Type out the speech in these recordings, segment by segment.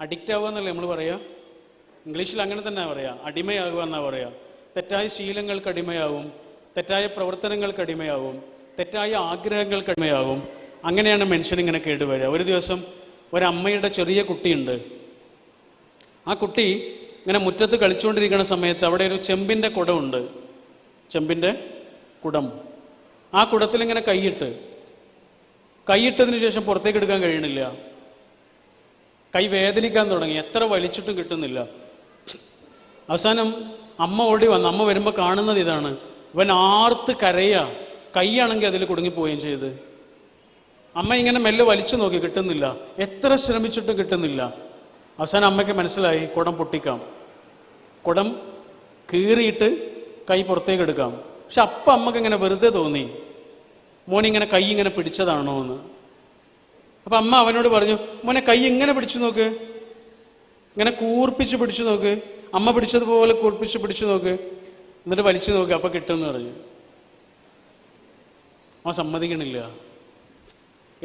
Addict ആവുക എന്നല്ലേ നമ്മൾ പറയാ. ഇംഗ്ലീഷിൽ അങ്ങനെ തന്നെ പറയാ, അടിമയാകുക എന്നാ പറയാ. തെറ്റായ ശീലങ്ങൾക്ക് അടിമയാവും, തെറ്റായ പ്രവർത്തനങ്ങൾക്ക് അടിമയാവും, തെറ്റായ ആഗ്രഹങ്ങൾക്ക് അടിമയാവും. അങ്ങനെയാണ് മനുഷ്യനിങ്ങനെ കേടുവരിക. ഒരു ദിവസം ഒരമ്മയുടെ ചെറിയ കുട്ടിയുണ്ട്. ആ കുട്ടി ഇങ്ങനെ മുറ്റത്ത് കളിച്ചുകൊണ്ടിരിക്കുന്ന സമയത്ത് അവിടെ ഒരു ചെമ്പിൻ്റെ കുടമുണ്ട്, ചെമ്പിൻ്റെ കുടം. ആ കുടത്തിൽ ഇങ്ങനെ കൈയിട്ടതിന് ശേഷം പുറത്തേക്ക് എടുക്കാൻ കഴിയണില്ല. കൈ വേദനിക്കാൻ തുടങ്ങി, എത്ര വലിച്ചിട്ടും കിട്ടുന്നില്ല. അവസാനം അമ്മ ഓടി വന്നു. അമ്മ വരുമ്പോൾ കാണുന്നത് ഇതാണ്, ഇവൻ ആർത്ത് കരയുക, കൈയാണെങ്കിൽ അതിൽ കുടുങ്ങിപ്പോവുകയും ചെയ്ത്. അമ്മ ഇങ്ങനെ മെല്ലെ വലിച്ചു നോക്കി, കിട്ടുന്നില്ല, എത്ര ശ്രമിച്ചിട്ടും കിട്ടുന്നില്ല. അവസാനം അമ്മയ്ക്ക് മനസ്സിലായി കുടം പൊട്ടിക്കാം, കുടം കീറിയിട്ട് കൈ പുറത്തേക്ക് എടുക്കാം. പക്ഷെ അപ്പം അമ്മക്ക് ഇങ്ങനെ വെറുതെ തോന്നി, മോനിങ്ങനെ കൈ ഇങ്ങനെ പിടിച്ചതാണോ എന്ന്. അപ്പം അമ്മ അവനോട് പറഞ്ഞു, മോനെ കൈ ഇങ്ങനെ പിടിച്ചു നോക്ക്, ഇങ്ങനെ കൂർപ്പിച്ച് പിടിച്ചു നോക്ക്, അമ്മ പിടിച്ചതുപോലെ കൂർപ്പിച്ച് പിടിച്ചു നോക്ക്, എന്നിട്ട് വലിച്ചു നോക്ക്, അപ്പം കിട്ടുമെന്ന് പറഞ്ഞു. അവൻ സമ്മതിക്കണില്ല.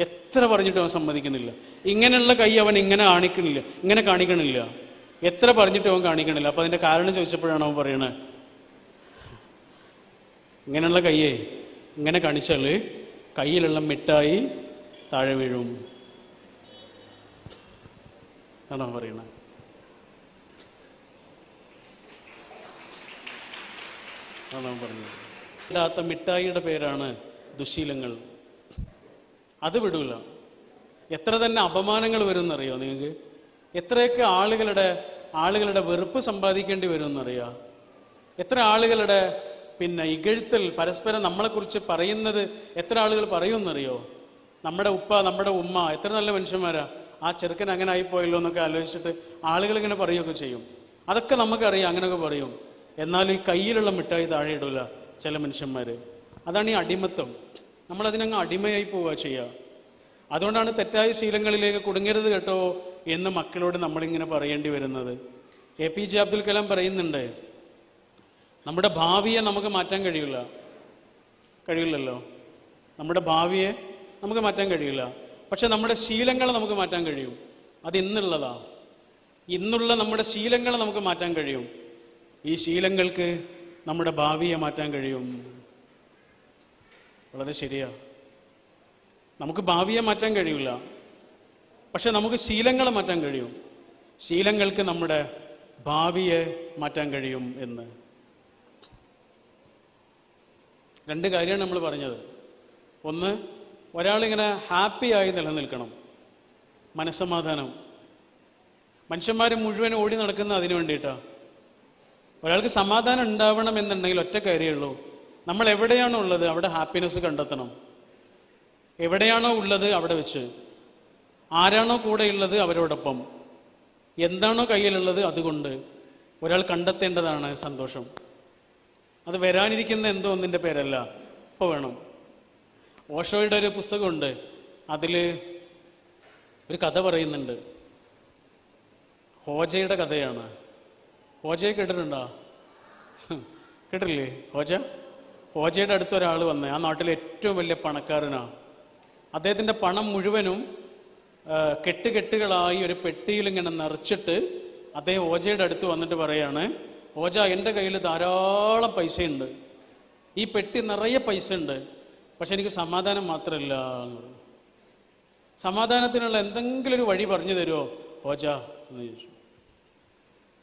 എത്ര പറഞ്ഞിട്ടും അവൻ സമ്മതിക്കണില്ല. ഇങ്ങനെയുള്ള കൈ അവൻ ഇങ്ങനെ കാണിക്കണില്ല. എത്ര പറഞ്ഞിട്ടും അവൻ കാണിക്കണില്ല. അപ്പം അതിൻ്റെ കാരണം ചോദിച്ചപ്പോഴാണ് അവൻ പറയണത്, ഇങ്ങനെയുള്ള കയ്യേ ഇങ്ങനെ കാണിച്ചാൽ കയ്യിലുള്ള മിഠായി താഴെ വീഴും എന്നാണ് അവൻ പറയണത്. അതാണ് അവൻ പറഞ്ഞത്. ഇടാത്ത മിഠായിയുടെ പേരാണ് ദുശീലങ്ങൾ. അത് വിടൂല. എത്ര തന്നെ അപമാനങ്ങൾ വരുമെന്നറിയോ നിങ്ങൾക്ക്? എത്രയൊക്കെ ആളുകളുടെ വെറുപ്പ് സമ്പാദിക്കേണ്ടി വരുമെന്നറിയാം. എത്ര ആളുകളുടെ ഇകഴ്ത്തൽ, പരസ്പരം നമ്മളെക്കുറിച്ച് പറയുന്നത് എത്ര ആളുകൾ പറയുമെന്നറിയോ? നമ്മുടെ ഉപ്പ, നമ്മുടെ ഉമ്മ എത്ര നല്ല മനുഷ്യന്മാരാ, ആ ചെറുക്കൻ അങ്ങനെ ആയിപ്പോയല്ലോ എന്നൊക്കെ ആലോചിച്ചിട്ട് ആളുകൾ ഇങ്ങനെ പറയുകയൊക്കെ ചെയ്യും. അതൊക്കെ നമുക്കറിയാം, അങ്ങനെയൊക്കെ പറയും. എന്നാൽ ഈ കയ്യിലുള്ള മിഠായി താഴെ ഇടൂല ചില മനുഷ്യന്മാർ. അതാണ് ഈ അടിമത്തം. നമ്മളതിനങ്ങ് അടിമയായി പോവുക ചെയ്യുക. അതുകൊണ്ടാണ് തെറ്റായ ശീലങ്ങളിലേക്ക് കുടുങ്ങരുത് കേട്ടോ എന്ന് മക്കളോട് നമ്മളിങ്ങനെ പറയേണ്ടി വരുന്നത്. APJ അബ്ദുൽ കലാം പറയുന്നുണ്ട്, നമ്മുടെ ഭാവിയെ നമുക്ക് മാറ്റാൻ കഴിയില്ലല്ലോ. നമ്മുടെ ഭാവിയെ നമുക്ക് മാറ്റാൻ കഴിയില്ല. പക്ഷെ നമ്മുടെ ശീലങ്ങളെ നമുക്ക് മാറ്റാൻ കഴിയും. അത് ഇന്നുള്ളതാ. ഇന്നുള്ള നമ്മുടെ ശീലങ്ങളെ നമുക്ക് മാറ്റാൻ കഴിയും. ഈ ശീലങ്ങൾക്ക് നമ്മുടെ ഭാവിയെ മാറ്റാൻ കഴിയും. വളരെ ശരിയാ. നമുക്ക് ഭാവിയെ മാറ്റാൻ കഴിയില്ല, പക്ഷെ നമുക്ക് ശീലങ്ങളെ മാറ്റാൻ കഴിയും. ശീലങ്ങൾക്ക് നമ്മുടെ ഭാവിയെ മാറ്റാൻ കഴിയും എന്ന്. രണ്ട് കാര്യമാണ് നമ്മൾ പറഞ്ഞത്. ഒന്ന്, ഒരാളിങ്ങനെ ഹാപ്പിയായി നിലനിൽക്കണം, മനസ്സമാധാനം. മനുഷ്യന്മാർ മുഴുവൻ ഓടി നടക്കുന്ന അതിനു വേണ്ടിയിട്ടാണ്. ഒരാൾക്ക് സമാധാനം ഉണ്ടാവണം എന്നുണ്ടെങ്കിൽ ഒറ്റ കാര്യമേ ഉള്ളൂ, നമ്മൾ എവിടെയാണോ ഉള്ളത് അവിടെ ഹാപ്പിനെസ് കണ്ടെത്തണം. എവിടെയാണോ ഉള്ളത് അവിടെ വെച്ച്, ആരാണോ കൂടെയുള്ളത് അവരോടൊപ്പം, എന്താണോ കയ്യിലുള്ളത് അതുകൊണ്ട് ഒരാൾ കണ്ടെത്തേണ്ടതാണ് സന്തോഷം. അത് വരാനിരിക്കുന്ന എന്തോ ഒന്നിൻ്റെ പേരല്ല, ഇപ്പോൾ വേണം. ഓഷോയുടെ ഒരു പുസ്തകമുണ്ട്, അതിൽ ഒരു കഥ പറയുന്നുണ്ട്. ഹോജയുടെ കഥയാണ്. ഹോജയെ കേട്ടിട്ടുണ്ടോ? കേട്ടില്ലേ? ഹോജയുടെ അടുത്തൊരാൾ വന്ന്, ആ നാട്ടിലെ ഏറ്റവും വലിയ പണക്കാരനാണ്. അദ്ദേഹത്തിൻ്റെ പണം മുഴുവനും കെട്ടുകളായി ഒരു പെട്ടിയിൽ ഇങ്ങനെ നിറച്ചിട്ട് അദ്ദേഹം ഹോജയുടെ അടുത്ത് വന്നിട്ട് പറയാണ്, ഹോജ, എൻ്റെ കയ്യിൽ ധാരാളം പൈസയുണ്ട്, ഈ പെട്ടി നിറയെ പൈസ ഉണ്ട്, പക്ഷെ എനിക്ക് സമാധാനം മാത്രമല്ല. സമാധാനത്തിനുള്ള എന്തെങ്കിലും ഒരു വഴി പറഞ്ഞു തരുമോ ഹോജ എന്ന് ചോദിച്ചു.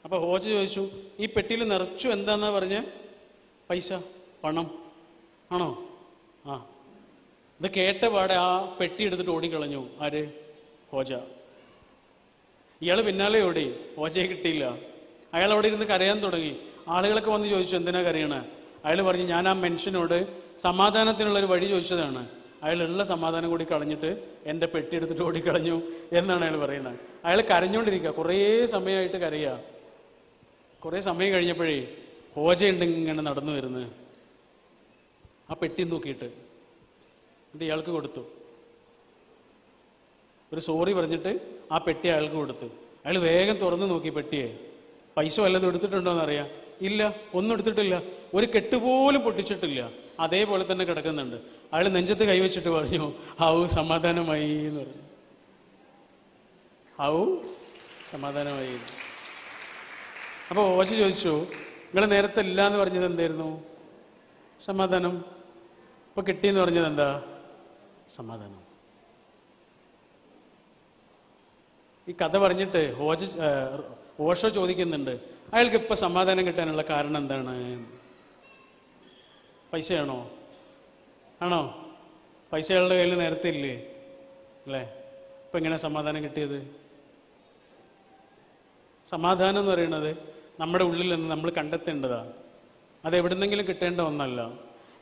അപ്പോൾ ഹോജ ചോദിച്ചു, ഈ പെട്ടിയിൽ നിറച്ചു എന്താന്നാ പറഞ്ഞ്? പൈസ, പണം ആണോ? ആ. ഇത് കേട്ട പാടെ ആ പെട്ടി എടുത്തിട്ട് ഓടിക്കളഞ്ഞു. ആര്? ഹോജ. ഇയാൾ പിന്നാലെ ഓടി, ഹോജയെ കിട്ടിയില്ല. അയാൾ അവിടെ ഇരുന്ന് കരയാൻ തുടങ്ങി. ആളുകളൊക്കെ വന്ന് ചോദിച്ചു, എന്തിനാ കരയണേ? അയാൾ പറഞ്ഞു, ഞാൻ ആ മനുഷ്യനോട് സമാധാനത്തിനുള്ളൊരു വഴി ചോദിച്ചതാണ്, അയാളുള്ള സമാധാനം കൂടി കളഞ്ഞിട്ട് എൻ്റെ പെട്ടി എടുത്തിട്ട് ഓടിക്കളഞ്ഞു എന്നാണ് അയാൾ പറയുന്നത്. അയാൾ കരഞ്ഞുകൊണ്ടിരിക്കുക, കുറേ സമയമായിട്ട് കരയുക. കുറേ സമയം കഴിഞ്ഞപ്പോഴേ ഹോജയുണ്ട് ഇങ്ങനെ നടന്നു വരുന്നത്, ആ പെട്ടി നോക്കിയിട്ട്. എന്നിട്ട് ഇയാൾക്ക് കൊടുത്തു, ഒരു സോറി പറഞ്ഞിട്ട് ആ പെട്ടി അയാൾക്ക് കൊടുത്തു. അയാൾ വേഗം തുറന്നു നോക്കി പെട്ടിയെ. പൈസ വല്ലതും എടുത്തിട്ടുണ്ടോ എന്നറിയാം. ഇല്ല, ഒന്നും എടുത്തിട്ടില്ല. ഒരു കെട്ടുപോലും പൊട്ടിച്ചിട്ടില്ല, അതേപോലെ തന്നെ കിടക്കുന്നുണ്ട്. അയാൾ നെഞ്ചത്ത് കൈവച്ചിട്ട് പറഞ്ഞു, ഹൗ സമാധാനമായി എന്ന് പറഞ്ഞു. ഹൗ സമാധാനമായി. അപ്പോൾ ഓശ ചോദിച്ചു, നിങ്ങൾ നേരത്തെ ഇല്ല എന്ന് പറഞ്ഞത് എന്തായിരുന്നു? സമാധാനം. ഇപ്പൊ കിട്ടിയെന്ന് പറഞ്ഞത് എന്താ? സമാധാനം. ഈ കഥ പറഞ്ഞിട്ട് ഓഷോ ചോദിക്കുന്നുണ്ട്, അയാൾക്ക് ഇപ്പൊ സമാധാനം കിട്ടാനുള്ള കാരണം എന്താണ്? പൈസയാണോ? ആണോ? പൈസ അയാളുടെ കയ്യിൽ നേരത്തെ ഇല്ലേ? അല്ലേ? ഇപ്പൊ എങ്ങനെ സമാധാനം കിട്ടിയത്? സമാധാനം എന്ന് പറയുന്നത് നമ്മുടെ ഉള്ളിൽ നിന്ന് നമ്മൾ കണ്ടെത്തേണ്ടതാണ്. അത് എവിടുന്നെങ്കിലും കിട്ടേണ്ട ഒന്നല്ല.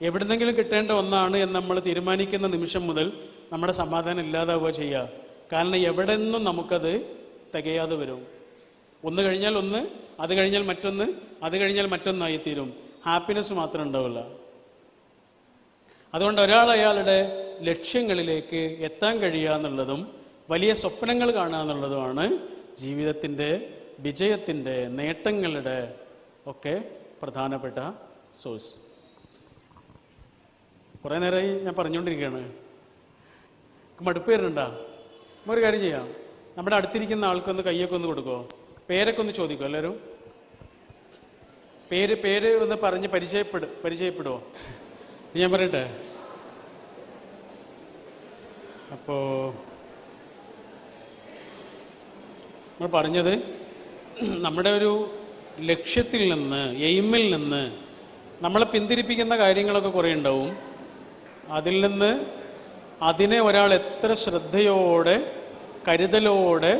എവിടുന്നെങ്കിലും കിട്ടേണ്ട ഒന്നാണ് എന്ന് നമ്മൾ തീരുമാനിക്കുന്ന നിമിഷം മുതൽ നമ്മുടെ സമാധാനം ഇല്ലാതാവുക ചെയ്യുക. കാരണം എവിടെ നിന്നും നമുക്കത് തികയാതെ വരും. ഒന്ന് കഴിഞ്ഞാൽ ഒന്ന്, അത് കഴിഞ്ഞാൽ മറ്റൊന്ന്, അത് കഴിഞ്ഞാൽ മറ്റൊന്നായിത്തീരും. ഹാപ്പിനെസ് മാത്രം ഉണ്ടാവില്ല. അതുകൊണ്ട് ഒരാൾ അയാളുടെ ലക്ഷ്യങ്ങളിലേക്ക് എത്താൻ കഴിയുക എന്നുള്ളതും വലിയ സ്വപ്നങ്ങൾ കാണുക എന്നുള്ളതുമാണ് ജീവിതത്തിൻ്റെ വിജയത്തിൻ്റെ നേട്ടങ്ങളുടെ ഒക്കെ പ്രധാനപ്പെട്ട സോഴ്സ്. കുറേ നേരമായി ഞാൻ പറഞ്ഞുകൊണ്ടിരിക്കുകയാണ്. മടുപ്പ് വരുന്നുണ്ടാ? ഒരു കാര്യം ചെയ്യാം, നമ്മുടെ അടുത്തിരിക്കുന്ന ആൾക്കൊന്ന് കയ്യൊക്കെ ഒന്ന് കൊടുക്കുമോ? പേരൊക്കെ ഒന്ന് ചോദിക്കുമോ? എല്ലാവരും പേര് ഒന്ന് പറഞ്ഞ് പരിചയപ്പെടുമോ? ഞാൻ പറയട്ടെ. അപ്പോൾ നമ്മൾ പറഞ്ഞത്, നമ്മുടെ ഒരു ലക്ഷ്യത്തിൽ നിന്ന്, എയിമിൽ നിന്ന് നമ്മളെ പിന്തിരിപ്പിക്കുന്ന കാര്യങ്ങളൊക്കെ കുറേ ഉണ്ടാവും. അതിൽ നിന്ന് അതിനെ ഒരാൾ എത്ര ശ്രദ്ധയോടെ കരുതലോടെ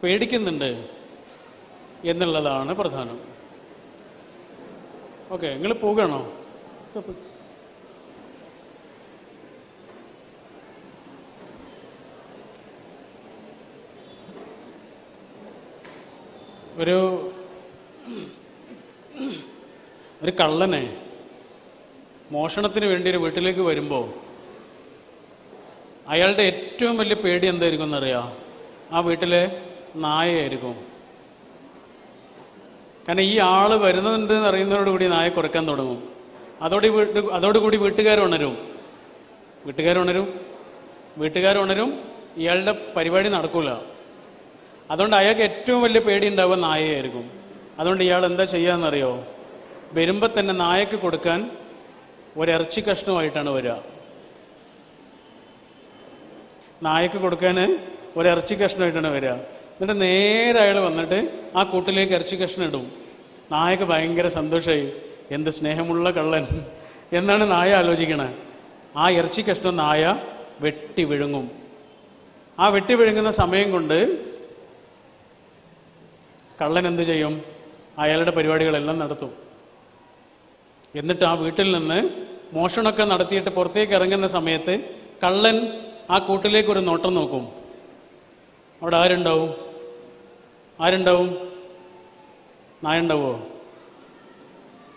പേടിക്കുന്നുണ്ട് എന്നുള്ളതാണ് പ്രധാനം. ഓക്കെ, നിങ്ങൾ പോകണോ? ഒരു കള്ളനെ മോഷണത്തിന് വേണ്ടി ഒരു വീട്ടിലേക്ക് വരുമ്പോൾ അയാളുടെ ഏറ്റവും വലിയ പേടി എന്തായിരിക്കും എന്നറിയാം? ആ വീട്ടിലെ നായയായിരിക്കും. കാരണം ഈ ആള് വരുന്നുണ്ട് എന്ന് അറിയുന്നതോടുകൂടി നായ കുറയ്ക്കാൻ തുടങ്ങും. അതോടുകൂടി വീട്ടുകാരുണരും ഇയാളുടെ പരിപാടി നടക്കൂല. അതുകൊണ്ട് അയാൾക്ക് ഏറ്റവും വലിയ പേടി ഉണ്ടാവുക നായയായിരിക്കും. അതുകൊണ്ട് ഇയാൾ എന്താ ചെയ്യാന്നറിയോ? വരുമ്പോൾ തന്നെ നായക്ക് കൊടുക്കാൻ ഒരിറച്ചി കഷ്ണമായിട്ടാണ് വരിക. നായക്ക് കൊടുക്കാൻ ഒരിറച്ചി കഷ്ണമായിട്ടാണ് വരിക. എന്നിട്ട് നേരെ അയാൾ വന്നിട്ട് ആ കൂട്ടിലേക്ക് ഇറച്ചി കഷ്ണം ഇടും. നായക്ക് ഭയങ്കര സന്തോഷമായി. എന്ത് സ്നേഹമുള്ള കള്ളൻ എന്നാണ് നായ ആലോചിക്കണേ. ആ ഇറച്ചി കഷ്ണം നായ വെട്ടി വിഴുങ്ങും. ആ വെട്ടി വിഴുങ്ങുന്ന സമയം കൊണ്ട് കള്ളൻ എന്ത് ചെയ്യും? അയാളുടെ പരിപാടികളെല്ലാം നടത്തും. എന്നിട്ട് ആ വീട്ടിൽ നിന്ന് മോഷണമൊക്കെ നടത്തിയിട്ട് പുറത്തേക്ക് ഇറങ്ങുന്ന സമയത്ത് കള്ളൻ ആ കൂട്ടിലേക്ക് ഒരു നോട്ടം നോക്കും. അവിടെ ആരുണ്ടാവും? നായ ഉണ്ടാവുമോ?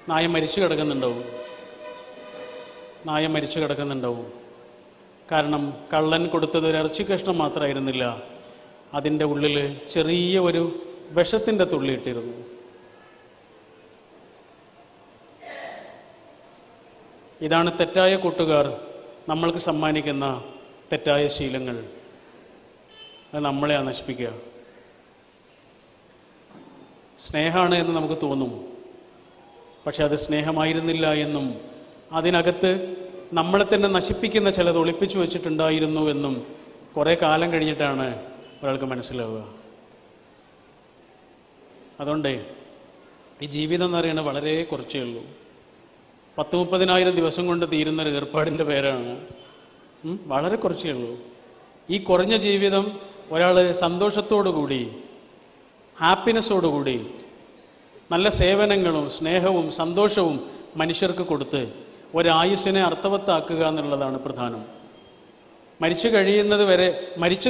നായ മരിച്ചു കിടക്കുന്നുണ്ടാവും. കാരണം കള്ളൻ കൊടുത്തത് ഒരു ഇറച്ചി കഷ്ണം മാത്രമായിരുന്നില്ല, അതിൻ്റെ ഉള്ളിൽ ചെറിയ ഒരു വിഷത്തിൻ്റെ തുള്ളി ഇട്ടിരുന്നു. ഇതാണ് തെറ്റായ കൂട്ടുകാർ നമ്മൾക്ക് സമ്മാനിക്കുന്ന തെറ്റായ ശീലങ്ങൾ. അത് നമ്മളെ നശിപ്പിക്കുക. സ്നേഹമാണ് എന്ന് നമുക്ക് തോന്നും, പക്ഷെ അത് സ്നേഹമായിരുന്നില്ല എന്നും അതിനകത്ത് നമ്മളെ തന്നെ നശിപ്പിക്കുന്ന ചിലത് ഒളിപ്പിച്ചു വെച്ചിട്ടുണ്ടായിരുന്നു എന്നും കുറേ കാലം കഴിഞ്ഞിട്ടാണ് ഒരാൾക്ക് മനസ്സിലാവുക. അതുകൊണ്ട് ഈ ജീവിതം എന്ന് പറയുന്നത് വളരെ കുറച്ചേ ഉള്ളൂ. 10-30,000 ദിവസം കൊണ്ട് തീരുന്നൊരു ഏർപ്പാടിൻ്റെ പേരാണ്. വളരെ കുറച്ചേ ഉള്ളൂ. ഈ കുറഞ്ഞ ജീവിതം ഒരാൾ സന്തോഷത്തോടുകൂടി, ഹാപ്പിനെസ്സോടുകൂടി, നല്ല സേവനങ്ങളും സ്നേഹവും സന്തോഷവും മനുഷ്യർക്ക് കൊടുത്ത് ഒരായുസ്സിനെ അർത്ഥവത്താക്കുക എന്നുള്ളതാണ് പ്രധാനം. മരിച്ചു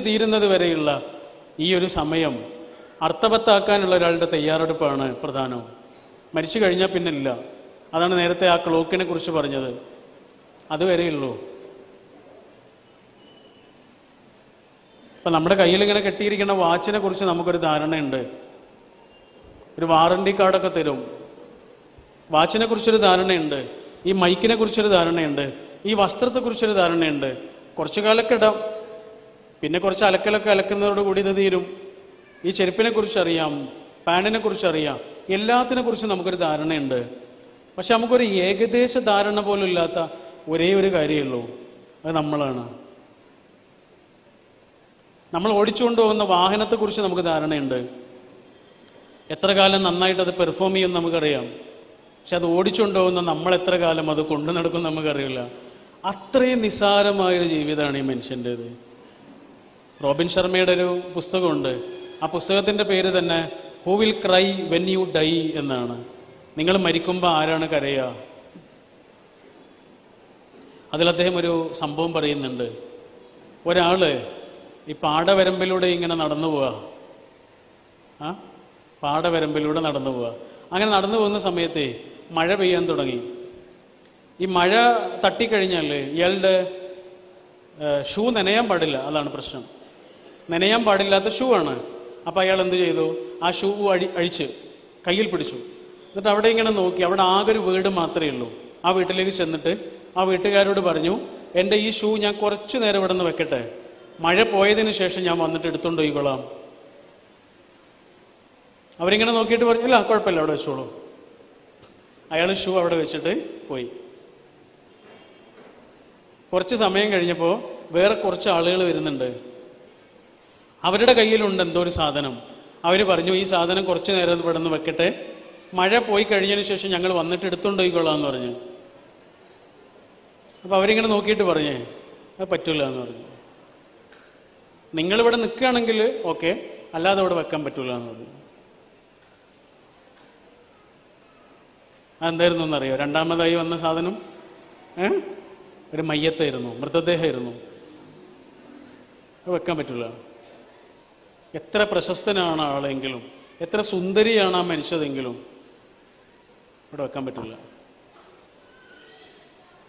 തീരുന്നത് വരെയുള്ള ഈ ഒരു സമയം അർത്ഥവത്താക്കാനുള്ള ഒരാളുടെ തയ്യാറെടുപ്പാണ് പ്രധാനം. മരിച്ചു കഴിഞ്ഞാൽ പിന്നില്ല. അതാണ് നേരത്തെ ആ ക്ലോക്കിനെ കുറിച്ച് പറഞ്ഞത്. അതുവരെയുള്ളൂ. ഇപ്പം നമ്മുടെ കയ്യിൽ ഇങ്ങനെ കെട്ടിയിരിക്കുന്ന വാച്ചിനെ കുറിച്ച് നമുക്കൊരു ധാരണയുണ്ട്. ഒരു വാറണ്ടി കാർഡൊക്കെ തരും. വാച്ചിനെ കുറിച്ചൊരു ധാരണയുണ്ട്. ഈ മൈക്കിനെ കുറിച്ചൊരു ധാരണയുണ്ട്. ഈ വസ്ത്രത്തെക്കുറിച്ചൊരു ധാരണയുണ്ട്. കുറച്ചു കാലമൊക്കെ ഇടാം, പിന്നെ കുറച്ച് അലക്കലൊക്കെ അലക്കുന്നതോടുകൂടി ഇത് തീരും. ഈ ചെരുപ്പിനെ കുറിച്ച് അറിയാം, പാൻറ്റിനെ കുറിച്ച് അറിയാം, എല്ലാത്തിനെ കുറിച്ച് നമുക്കൊരു ധാരണയുണ്ട്. പക്ഷെ നമുക്കൊരു ഏകദേശ ധാരണ പോലും ഇല്ലാത്ത ഒരേ ഒരു കാര്യമുള്ളൂ, അത് നമ്മളാണ്. നമ്മൾ ഓടിച്ചുകൊണ്ട് പോകുന്ന വാഹനത്തെക്കുറിച്ച് നമുക്ക് ധാരണയുണ്ട്. എത്ര കാലം നന്നായിട്ട് അത് പെർഫോം ചെയ്യുമെന്ന് നമുക്കറിയാം. പക്ഷെ അത് ഓടിച്ചുകൊണ്ട് പോകുന്ന നമ്മൾ എത്ര കാലം അത് കൊണ്ടു നടക്കും നമുക്കറിയില്ല. അത്രയും നിസ്സാരമായൊരു ജീവിതമാണ് ഈ മനുഷ്യൻ്റേത്. റോബിൻ ശർമ്മയുടെ ഒരു പുസ്തകമുണ്ട്. ആ പുസ്തകത്തിൻ്റെ പേര് തന്നെ who will cry when you dye എന്നാണ്. നിങ്ങൾ മരിക്കുമ്പോൾ ആരാണ് കരയുക? അതിൽ അദ്ദേഹം ഒരു സംഭവം പറയുന്നുണ്ട്. ഒരാൾ ഈ പാടവരമ്പിലൂടെ ഇങ്ങനെ നടന്നു പോവുക, പാടവരമ്പിലൂടെ നടന്നു പോവുക. അങ്ങനെ നടന്നു പോകുന്ന സമയത്ത് മഴ പെയ്യാൻ തുടങ്ങി. ഈ മഴ തട്ടിക്കഴിഞ്ഞാൽ ഇയാളുടെ ഷൂ നനയാൻ പാടില്ല, അതാണ് പ്രശ്നം. നനയാൻ പാടില്ലാത്ത ഷൂ ആണ്. അപ്പോൾ അയാൾ എന്ത് ചെയ്തു? ആ ഷൂ അഴിച്ച് കയ്യിൽ പിടിച്ചു. എന്നിട്ട് അവിടെ ഇങ്ങനെ നോക്കി. അവിടെ ആകെ ഒരു വീട് മാത്രമേ ഉള്ളൂ. ആ വീട്ടിലേക്ക് ചെന്നിട്ട് ആ വീട്ടുകാരോട് പറഞ്ഞു, എൻ്റെ ഈ ഷൂ ഞാൻ കുറച്ചു നേരം ഇവിടെ നിന്ന് വെക്കട്ടെ, മഴ പോയതിന് ശേഷം ഞാൻ വന്നിട്ട് എടുത്തുകൊണ്ട് പോയിക്കൊള്ളാം. അവരിങ്ങനെ നോക്കിയിട്ട് പറഞ്ഞു, ഇല്ല കുഴപ്പമില്ല, അവിടെ വെച്ചോളൂ. അയാൾ ഷൂ അവിടെ വെച്ചിട്ട് പോയി. കുറച്ച് സമയം കഴിഞ്ഞപ്പോൾ വേറെ കുറച്ച് ആളുകൾ വരുന്നുണ്ട്. അവരുടെ കയ്യിലുണ്ട് എന്തോ ഒരു സാധനം. അവർ പറഞ്ഞു, ഈ സാധനം കുറച്ച് നേരം ഇവിടെ നിന്ന് വെക്കട്ടെ, മഴ പോയി കഴിഞ്ഞതിന് ശേഷം ഞങ്ങൾ വന്നിട്ട് എടുത്തുകൊണ്ട് പോയിക്കൊള്ളാം എന്ന് പറഞ്ഞു. അപ്പോൾ അവരിങ്ങനെ നോക്കിയിട്ട് പറഞ്ഞേ, അത് പറ്റില്ല എന്ന് പറഞ്ഞു. നിങ്ങളിവിടെ നിൽക്കുകയാണെങ്കിൽ ഓക്കെ, അല്ലാതെ ഇവിടെ വെക്കാൻ പറ്റില്ല എന്ന് പറഞ്ഞു. അതെന്തായിരുന്നു എന്നറിയോ? രണ്ടാമതായി വന്ന സാധനം ഒരു മയ്യത്തായിരുന്നു, മൃതദേഹമായിരുന്നു. വെക്കാൻ പറ്റില്ല. എത്ര പ്രശസ്തനാണ് ആളെങ്കിലും, എത്ര സുന്ദരിയാണ് ആ മരിച്ചതെങ്കിലും ഇവിടെ വെക്കാൻ പറ്റില്ല.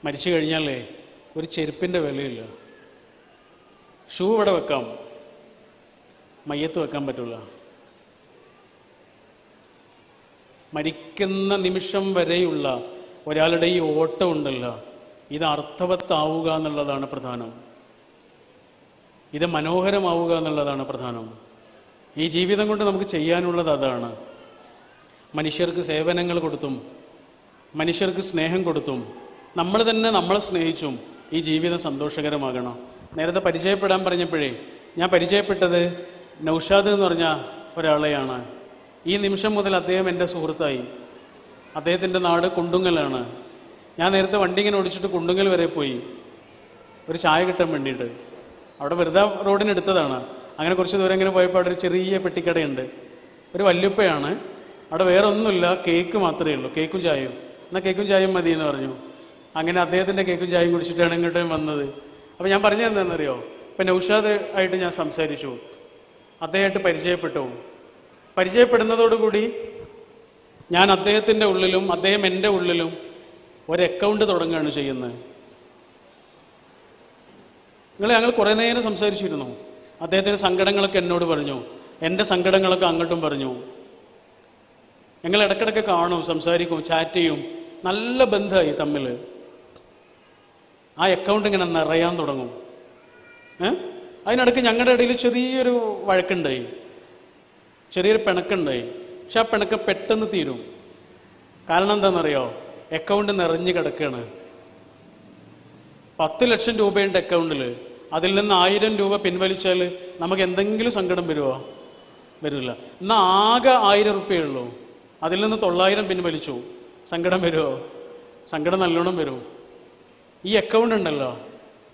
മരിച്ചു കഴിഞ്ഞാലേ ഒരു ചെരുപ്പിൻ്റെ വിലയില്ല. ഷൂ ഇവിടെ വെക്കാം, മയ്യത്ത് വെക്കാൻ പറ്റില്ല. മരിക്കുന്ന നിമിഷം വരെയുള്ള ഒരാളുടെ ഈ ഓട്ടം ഉണ്ടല്ലോ, ഇത് അർത്ഥവത്താവുക എന്നുള്ളതാണ് പ്രധാനം. ഇത് മനോഹരമാവുക എന്നുള്ളതാണ് പ്രധാനം. ഈ ജീവിതം കൊണ്ട് നമുക്ക് ചെയ്യാനുള്ളത് അതാണ്. മനുഷ്യർക്ക് സേവനങ്ങൾ കൊടുത്തും മനുഷ്യർക്ക് സ്നേഹം കൊടുത്തും നമ്മൾ തന്നെ നമ്മളെ സ്നേഹിച്ചും ഈ ജീവിതം സന്തോഷകരമാകണം. നേരത്തെ പരിചയപ്പെടാൻ പറഞ്ഞപ്പോഴേ ഞാൻ പരിചയപ്പെട്ടത് നൗഷാദ് എന്ന് പറഞ്ഞ ഒരാളെയാണ്. ഈ നിമിഷം മുതൽ അദ്ദേഹം എൻ്റെ സുഹൃത്തായി. അദ്ദേഹത്തിൻ്റെ നാട് കുണ്ടുങ്ങലാണ്. ഞാൻ നേരത്തെ വണ്ടി ഇങ്ങനെ ഓടിച്ചിട്ട് കുണ്ടുങ്ങൽ വരെ പോയി ഒരു ചായ കിട്ടാൻ വേണ്ടിയിട്ട്. അവിടെ വെറുതെ റോഡിനെടുത്തതാണ്. അങ്ങനെ കുറച്ച് ദൂരം ഇങ്ങനെ പോയപ്പോൾ അവിടെ ഒരു ചെറിയ പെട്ടിക്കടയുണ്ട്. ഒരു വല്യുപ്പയാണ്. അവിടെ വേറെ ഒന്നുമില്ല, കേക്ക് മാത്രമേ ഉള്ളൂ, കേക്കും ചായയും. എന്നാൽ കേക്കും ചായയും മതി എന്ന് പറഞ്ഞു. അങ്ങനെ അദ്ദേഹത്തിൻ്റെ കേക്കും ചായയും കുടിച്ചിട്ടാണ് ഇങ്ങോട്ടും വന്നത്. അപ്പോൾ ഞാൻ പറഞ്ഞത് എന്താണെന്നറിയോ? ഇപ്പം നൗഷാദ് ആയിട്ട് ഞാൻ സംസാരിച്ചു, അദ്ദേഹമായിട്ട് പരിചയപ്പെട്ടു. പരിചയപ്പെടുന്നതോടുകൂടി ഞാൻ അദ്ദേഹത്തിൻ്റെ ഉള്ളിലും അദ്ദേഹം എൻ്റെ ഉള്ളിലും ഒരു അക്കൗണ്ട് തുടങ്ങുകയാണ് ചെയ്യുന്നത്. ഞങ്ങൾ കുറേ നേരം സംസാരിച്ചിരുന്നു. അദ്ദേഹത്തിൻ്റെ സങ്കടങ്ങളൊക്കെ എന്നോട് പറഞ്ഞു, എൻ്റെ സങ്കടങ്ങളൊക്കെ അങ്ങോട്ടും പറഞ്ഞു. ഞങ്ങൾ ഇടയ്ക്കിടയ്ക്ക് കാണും, സംസാരിക്കും, ചാറ്റ് ചെയ്യും. നല്ല ബന്ധമായി തമ്മിൽ. ആ അക്കൗണ്ട് ഇങ്ങനെ നിറയാൻ തുടങ്ങും. അതിനിടയ്ക്ക് ഞങ്ങളുടെ ഇടയിൽ ചെറിയൊരു വഴക്കുണ്ടായി, ചെറിയൊരു പിണക്കുണ്ടായി. പക്ഷെ ആ പിണക്കം പെട്ടെന്ന് തീരും. കാരണം എന്താണെന്നറിയോ? അക്കൗണ്ട് നിറഞ്ഞു കിടക്കുകയാണ്. 10 ലക്ഷം രൂപയുണ്ട് അക്കൗണ്ടിൽ. അതിൽ നിന്ന് 1000 രൂപ പിൻവലിച്ചാൽ നമുക്ക് എന്തെങ്കിലും സങ്കടം വരുമോ? വരില്ല. എന്നാൽ ആകെ 1000 രൂപയുള്ളൂ. അതിൽ നിന്ന് 900 പിൻവലിച്ചു. സങ്കടം വരുമോ? സങ്കടം നല്ലോണം വരും. ഈ അക്കൗണ്ട് ഉണ്ടല്ലോ,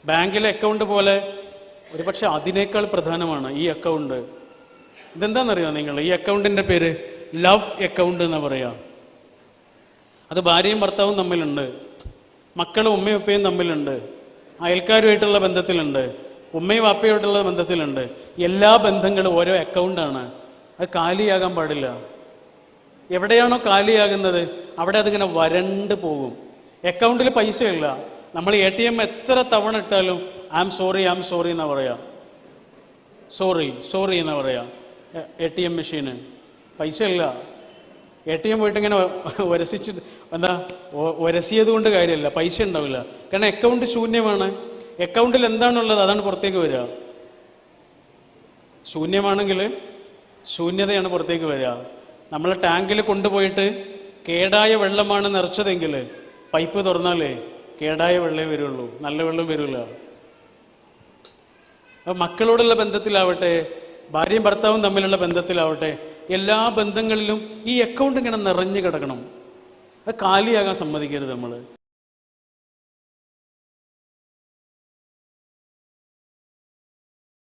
ബാങ്കിലെ അക്കൗണ്ട് പോലെ ഒരു പക്ഷെ അതിനേക്കാൾ പ്രധാനമാണ് ഈ അക്കൗണ്ട്. ഇതെന്താണെന്നറിയോ നിങ്ങൾ? ഈ അക്കൗണ്ടിൻ്റെ പേര് ലവ് അക്കൗണ്ട് എന്ന് പറയാം. അത് ഭാര്യയും ഭർത്താവും തമ്മിലുണ്ട്, മക്കളും ഉമ്മയും ഉപ്പയും തമ്മിലുണ്ട്, അയൽക്കാരുമായിട്ടുള്ള ബന്ധത്തിലുണ്ട്, ഉമ്മയും വാപ്പയുമായിട്ടുള്ള ബന്ധത്തിലുണ്ട്. എല്ലാ ബന്ധങ്ങളും ഓരോ അക്കൗണ്ടാണ്. അത് കാലിയാകാൻ പാടില്ല. എവിടെയാണോ കാലിയാകുന്നത് അവിടെ അതിങ്ങനെ വരണ്ട് പോകും. അക്കൗണ്ടിൽ പൈസയില്ല. നമ്മൾ ATM എത്ര തവണ ഇട്ടാലും ഐ ആം സോറി എന്നാ പറയാ. സോറി എന്നാ പറയാ. ATM മെഷീന് പൈസ ഇല്ല. ATM പോയിട്ട് ഇങ്ങനെ ഉരസിയത് കൊണ്ട് കാര്യമില്ല, പൈസ ഉണ്ടാവില്ല. കാരണം അക്കൗണ്ട് ശൂന്യമാണ്. അക്കൗണ്ടിൽ എന്താണുള്ളത് അതാണ് പുറത്തേക്ക് വരിക. ശൂന്യമാണെങ്കിൽ ശൂന്യതയാണ് പുറത്തേക്ക് വരിക. നമ്മൾ ടാങ്കിൽ കൊണ്ടുപോയിട്ട് കേടായ വെള്ളമാണ് നിറച്ചതെങ്കിൽ പൈപ്പ് തുറന്നാലേ കേടായ വെള്ളമേ വരുള്ളൂ, നല്ല വെള്ളം വരില്ല. അപ്പം മക്കളോടുള്ള ബന്ധത്തിലാവട്ടെ, ഭാര്യയും ഭർത്താവും തമ്മിലുള്ള ബന്ധത്തിലാവട്ടെ, എല്ലാ ബന്ധങ്ങളിലും ഈ അക്കൗണ്ട് ഇങ്ങനെ നിറഞ്ഞു കിടക്കണം. അത് കാലിയാകാൻ സമ്മതിക്കരുത് നമ്മൾ.